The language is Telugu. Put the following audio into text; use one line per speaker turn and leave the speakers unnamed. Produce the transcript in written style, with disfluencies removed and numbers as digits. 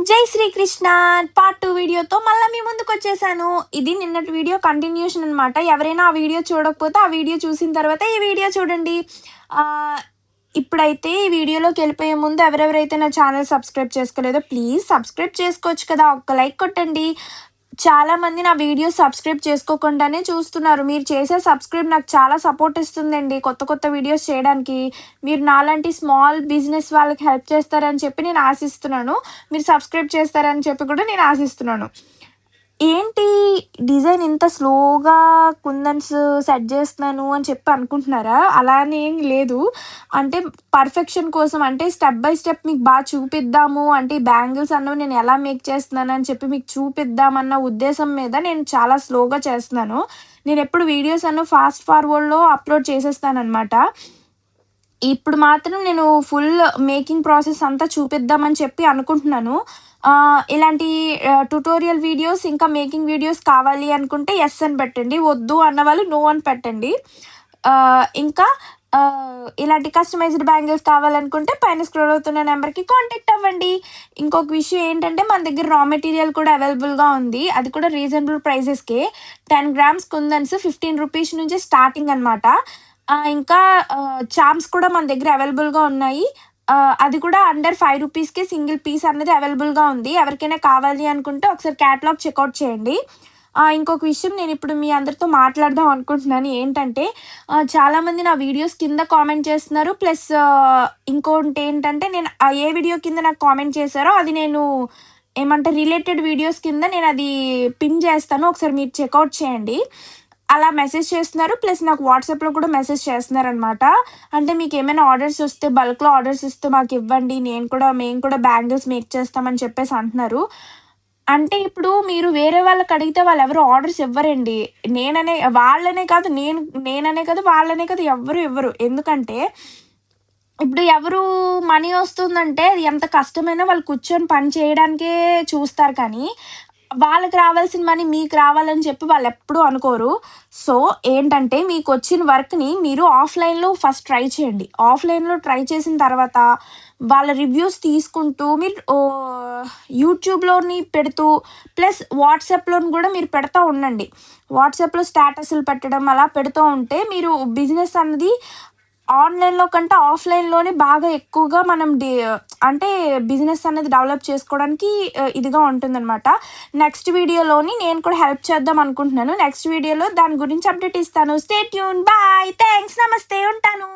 జై శ్రీకృష్ణ పార్ట్ 2 వీడియోతో మళ్ళీ మీ ముందుకు వచ్చేసాను. ఇది నిన్నటి వీడియో కంటిన్యూషన్ అనమాట. ఎవరైనా ఆ వీడియో చూడకపోతే ఆ వీడియో చూసిన తర్వాత ఈ వీడియో చూడండి. ఇప్పుడైతే ఈ వీడియోలోకి వెళ్ళిపోయే ముందు ఎవరెవరైతే నా ఛానల్ సబ్స్క్రైబ్ చేసుకోలేదో ప్లీజ్ సబ్స్క్రైబ్ చేసుకోవచ్చు కదా, ఒక్క లైక్ కొట్టండి. చాలామంది నా వీడియో సబ్స్క్రైబ్ చేసుకోకుండానే చూస్తున్నారు. మీరు చేసే సబ్స్క్రైబ్ నాకు చాలా సపోర్ట్ ఇస్తుందండి కొత్త కొత్త వీడియోస్ చేయడానికి. మీరు నాలాంటి స్మాల్ బిజినెస్ వాళ్ళకి హెల్ప్ చేస్తారని చెప్పి నేను ఆశిస్తున్నాను. మీరు సబ్స్క్రైబ్ చేస్తారని చెప్పి కూడా నేను ఆశిస్తున్నాను. ఏంటి డిజైన్ ఇంత స్లోగా కుందన్స్ సెట్ చేస్తున్నాను అని చెప్పి అనుకుంటున్నారా? అలా అని ఏం లేదు. అంటే పర్ఫెక్షన్ కోసం, అంటే స్టెప్ బై స్టెప్ మీకు బాగా చూపిద్దాము, అంటే బ్యాంగిల్స్ అన్నవి నేను ఎలా మేక్ చేస్తున్నానని చెప్పి మీకు చూపిద్దామన్న ఉద్దేశం మీద నేను చాలా స్లోగా చేస్తున్నాను. నేను ఎప్పుడు వీడియోస్ ఫాస్ట్ ఫార్వర్డ్లో అప్లోడ్ చేసేస్తానన్నమాట. ఇప్పుడు మాత్రం నేను ఫుల్ మేకింగ్ ప్రాసెస్ అంతా చూపిద్దామని చెప్పి అనుకుంటున్నాను. ఇలాంటి ట్యుటోరియల్ వీడియోస్ ఇంకా మేకింగ్ వీడియోస్ కావాలి అనుకుంటే ఎస్ అని పెట్టండి, వద్దు అన్న వాళ్ళు నో అని పెట్టండి. ఇంకా ఇలాంటి కస్టమైజ్డ్ బ్యాంగిల్స్ కావాలనుకుంటే పైన స్క్రోల్ అవుతున్న నెంబర్కి కాంటాక్ట్ అవ్వండి. ఇంకొక విషయం ఏంటంటే మన దగ్గర రా మెటీరియల్ కూడా అవైలబుల్గా ఉంది. అది కూడా రీజనబుల్ ప్రైజెస్కే. 10 grams కుందన్స్ 15 రూపీస్ నుంచి స్టార్టింగ్ అనమాట. ఇంకా చామ్స్ కూడా మన దగ్గర అవైలబుల్గా ఉన్నాయి. అది కూడా అండర్ 5 రూపీస్కే సింగిల్ పీస్ అనేది అవైలబుల్గా ఉంది. ఎవరికైనా కావాలి అనుకుంటే ఒకసారి క్యాటలాగ్ చెక్అవుట్ చేయండి. ఇంకొక విషయం నేను ఇప్పుడు మీ అందరితో మాట్లాడదాం అనుకుంటున్నాను. ఏంటంటే చాలామంది నా వీడియోస్ కింద కామెంట్ చేస్తున్నారు. ప్లస్ ఇంకోటి ఏంటంటే నేను ఏ వీడియో కింద నాకు కామెంట్ చేశారో అది నేను ఏమంటారు రిలేటెడ్ వీడియోస్ కింద నేను అది పిన్ చేస్తాను, ఒకసారి మీరు చెక్అవుట్ చేయండి. అలా మెసేజ్ చేస్తున్నారు. ప్లస్ నాకు వాట్సాప్లో కూడా మెసేజ్ చేస్తున్నారనమాట. అంటే మీకు ఏమైనా ఆర్డర్స్ వస్తే బల్క్లో ఆర్డర్స్ ఇస్తే మాకు ఇవ్వండి, మేము కూడా బ్యాంగిల్స్ మేక్ చేస్తామని చెప్పేసి అంటున్నారు. అంటే ఇప్పుడు మీరు వేరే వాళ్ళకి అడిగితే వాళ్ళు ఎవరు ఆర్డర్స్ ఇవ్వరండి. వాళ్ళనే కాదు వాళ్ళనే కాదు ఎవ్వరు ఇవ్వరు. ఎందుకంటే ఇప్పుడు ఎవరు మనీ వస్తుందంటే అది ఎంత కష్టమైనా వాళ్ళు కూర్చొని పని చేయడానికే చూస్తారు, కానీ వాళ్ళకి రావాల్సిన మనీ మీకు రావాలని చెప్పి వాళ్ళు ఎప్పుడూ అనుకోరు. సో ఏంటంటే మీకు వచ్చిన వర్క్ని మీరు ఆఫ్లైన్లో ఫస్ట్ ట్రై చేయండి. ఆఫ్లైన్లో ట్రై చేసిన తర్వాత వాళ్ళ రివ్యూస్ తీసుకుంటూ మీరు యూట్యూబ్లోని పెడుతూ ప్లస్ వాట్సాప్లోని కూడా మీరు పెడతా ఉండండి. వాట్సాప్లో స్టేటస్లు పెట్టడం అలా పెడుతూ ఉంటే మీరు బిజినెస్ అన్నది ఆన్లైన్లో కంటే ఆఫ్లైన్లోనే బాగా ఎక్కువగా మనం అంటే బిజినెస్ అనేది డెవలప్ చేసుకోవడానికి ఇదిగా ఉంటుందన్నమాట. నెక్స్ట్ వీడియోలోని నేను కూడా హెల్ప్ చేద్దాం అనుకుంటున్నాను. నెక్స్ట్ వీడియోలో దాని గురించి అప్డేట్ ఇస్తాను. Stay tune. బాయ్. థ్యాంక్స్. నమస్తే. ఉంటాను.